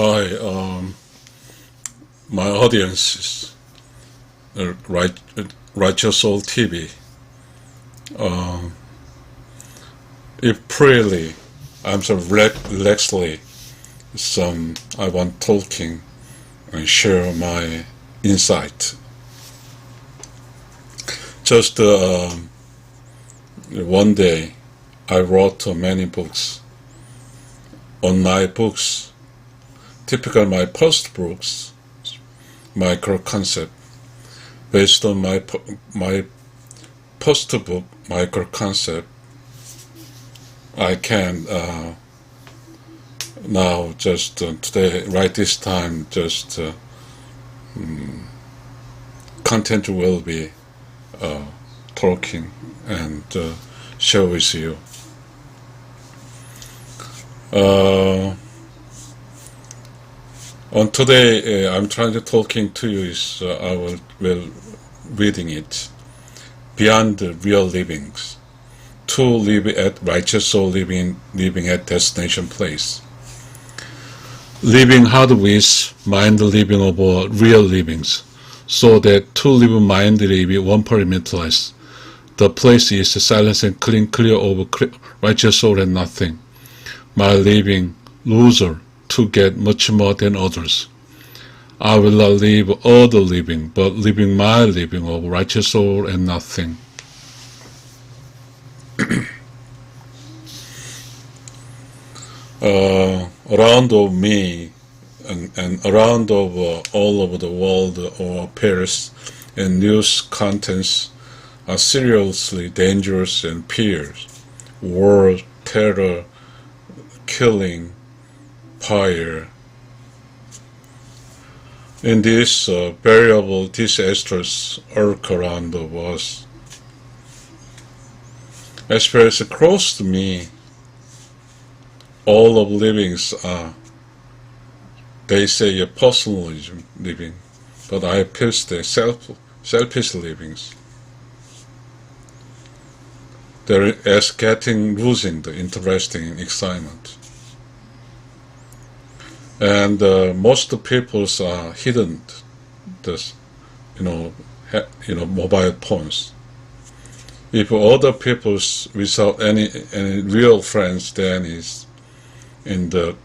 Hi, my audience is Righteous Soul TV. If freely, I'm so relaxedly, I want talking and share my insight. Just one day, I wrote many books. On my books, typical my post books, micro concept, based on my post book micro concept, I can now just today, right this time, just content will be talking and share with you. On today, I'm trying to talking to you is I will reading it. Beyond the real livings, to live at righteous soul living at destination place. Living hard with mind living over real livings, so that to live mind living one parameterized. The place is silence and clear of righteous soul and nothing. My living loser to get much more than others. I will not live other living, but living my living of righteous soul and nothing. Around of me and around of all over the world or affairs and news contents are seriously dangerous and fears. War, terror, killing, fire. In these variable disasters occur around of us. As far as across me, all of livings are, they say, a personalism living, but I pierce the selfish livings. They're as losing the interesting excitement. And most people's are hidden this, mobile phones. If other people's without any real friends, then is in the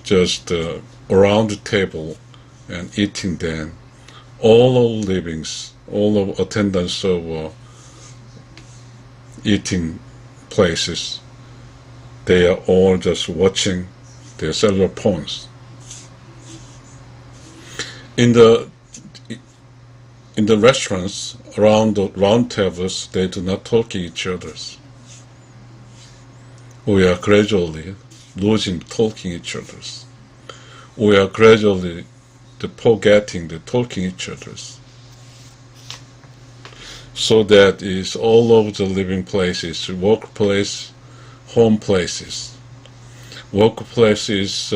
just around the table and eating. Then all of livings, all of attendance of eating places, they are all just watching their cellular phones. In the restaurants, around the round tables, they do not talk to each other. We are gradually losing talking each other. We are gradually forgetting the talking each other. So that is all over the living places, workplace, home places. Workplace is,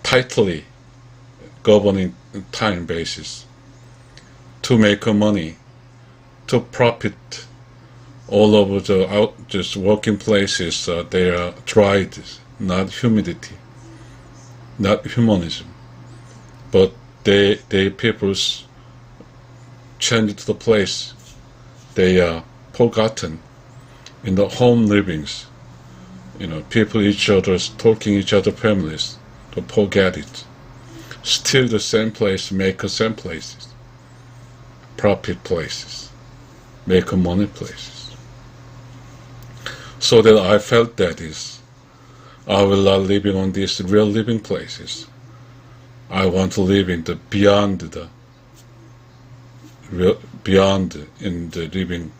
tightly governing time basis to make money, to profit. All over the just working places, they are tried, not humility, not humanism, but they people's change to the place. They are forgotten in the home livings. People each other's talking each other families to forget it. Still the same place, make the same places, profit places, make money places. So that I felt that is, I will not living on these real living places. I want to live in the beyond in the living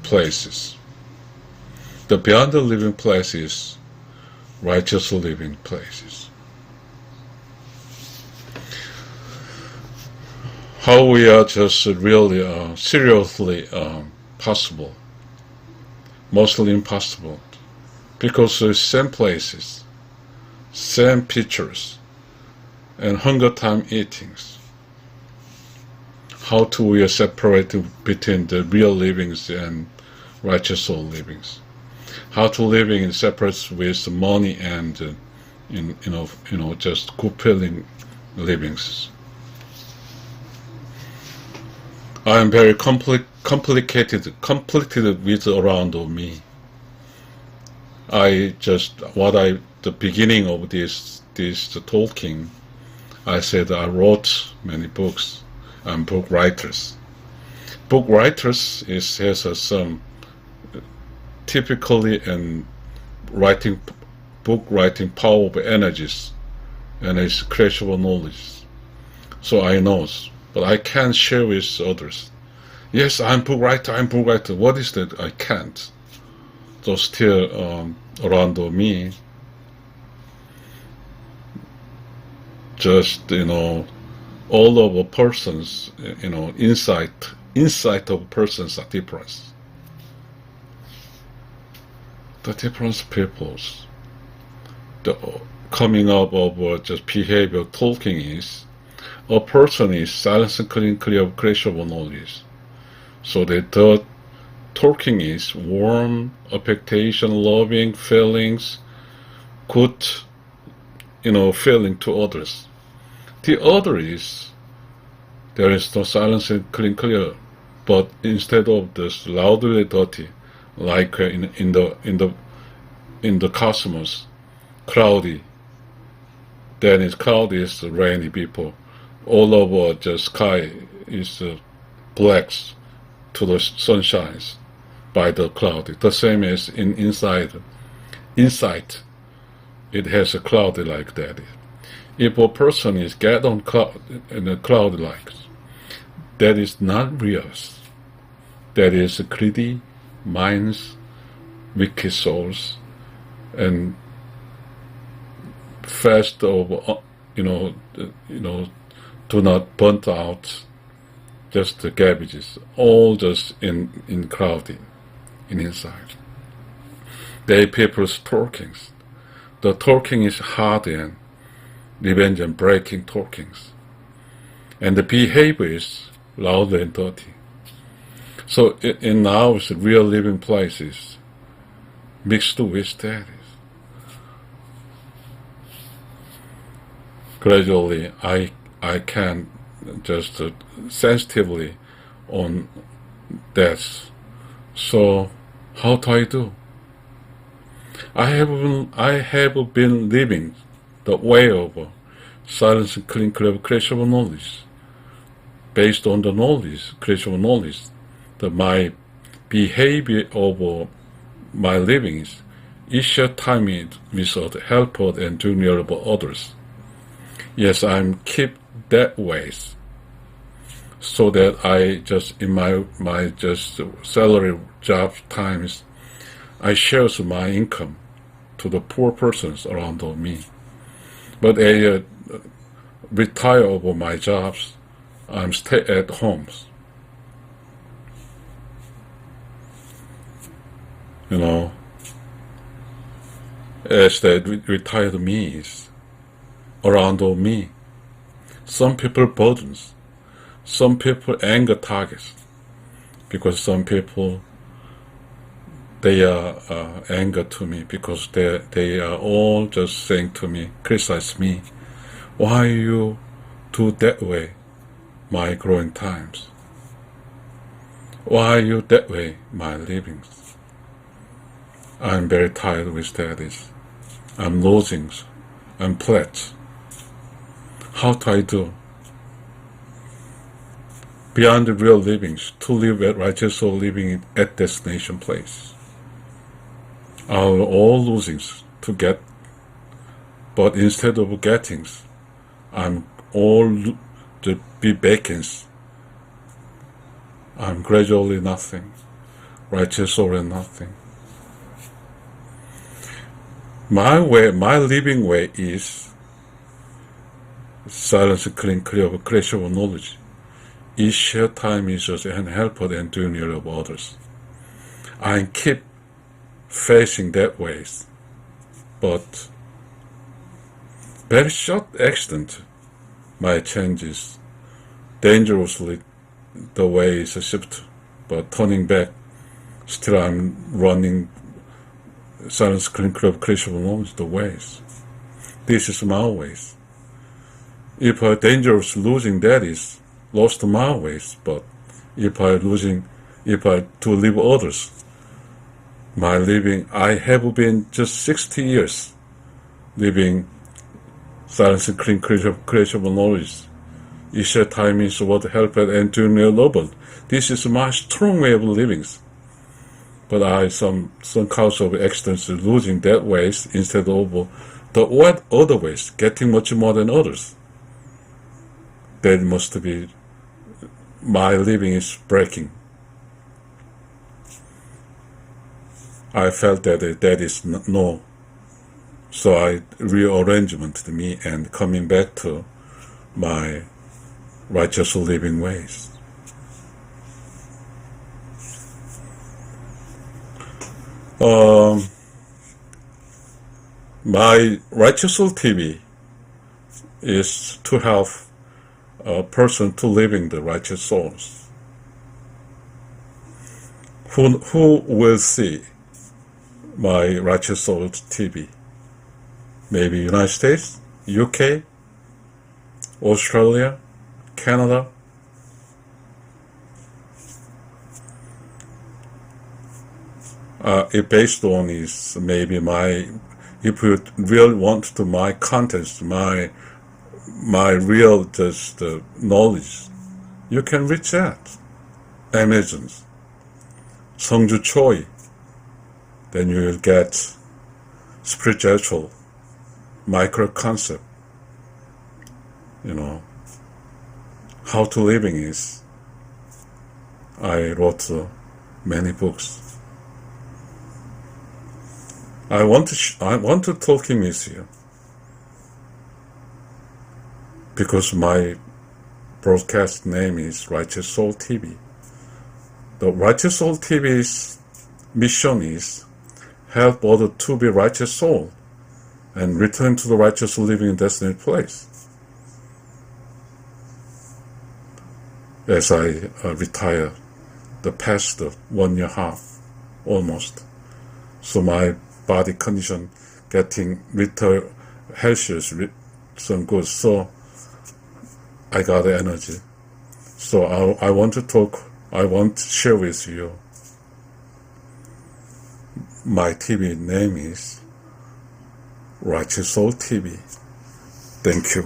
places. The beyond the living places, righteous living places. How we are just really seriously possible, mostly impossible, because the same places, same pictures, and hunger time eatings. How do we separate between the real livings and righteous soul livings? How to living in separate with money and in just good feeling livings. I am very complicated with around of me. The beginning of this talking, I said I wrote many books. I'm book writers. Book writers has some typically and book writing power of energies and its creative knowledge. So I know, but I can't share with others. Yes, I'm book writer. What is that? I can't. So still around me, just all of a person's insight of persons are different. The different peoples, the coming up of just behavior talking is a person is silence and clear of creative knowledge. So the talking is warm, affectation, loving feelings, good feeling to others. The other is there is no silence and clear, but instead of this loudly dirty, like in the cosmos, cloudy. Then it's cloudy is rainy people. All over the sky is black to the sunshine by the cloudy. The same as inside, it has a cloudy like that. If a person is get on in a cloud like, that is not real. That is greedy minds, wicked souls, and fast of do not burn out just the garbages, all just in clouding, in inside. They people's talkings. The talking is hard and revenge and breaking talkings. And the behavior is loud and dirty. So in our real living places, mixed with that. Gradually, I can just sensitively on that. So how do I do? I have been living the way of silence and clean creative knowledge, based on the knowledge, creative knowledge, that my behavior over my livings is share time with the help and junior of others. Yes, I'm keep that ways, so that I just in my just salary job times, I share my income to the poor persons around me. But I retire over my jobs, I'm stay at homes. As that retired me is around me. Some people burdens, some people anger targets, because some people they are anger to me because they are all just saying to me, criticize me, why you do that way, my growing times? Why you that way, my livings? I'm very tired with that. I'm losing, I'm flat. How do I do? Beyond the real livings, to live at righteous soul living at destination place. Are all losings to get, but instead of getting, I'm all to be vacant. I'm gradually nothing, righteous soul and nothing. My way, my living way is silence, clear of creative knowledge. Is share time is just and help and junior of others. I keep facing that ways, but very short accident, my changes dangerously. The way is a shift, but turning back, still I'm running silence, clear of creative knowledge. The ways this is my ways. If I dangerous losing, that is lost my ways. But if I to live others, my living, I have been just 60 years living silence and clean creation of knowledge. Each time is what helped and to me loved. This is my strong way of living. But I some cause of accidents losing that ways instead of the other ways, getting much more than others. That must be my living is breaking. I felt that that is no. So I rearrangement me and coming back to my righteous living ways. My righteous TV is to help a person to living the righteous souls. Who will see my righteous soul TV? Maybe United States, UK, Australia, Canada. It based on is maybe if you really want to my contents, my real just knowledge, you can reach out. Amazon, Sungju Choi. Then you will get spiritual micro concept. How to living is. I wrote many books. I want to talking with you because my broadcast name is Righteous Soul TV. The Righteous Soul TV's mission is help others to be righteous soul and return to the righteous living and destiny place. As I retire the past 1 year half almost, so my body condition getting little healthier, some good, so I got the energy. So I want to share with you. My TV name is Righteous Soul TV. Thank you.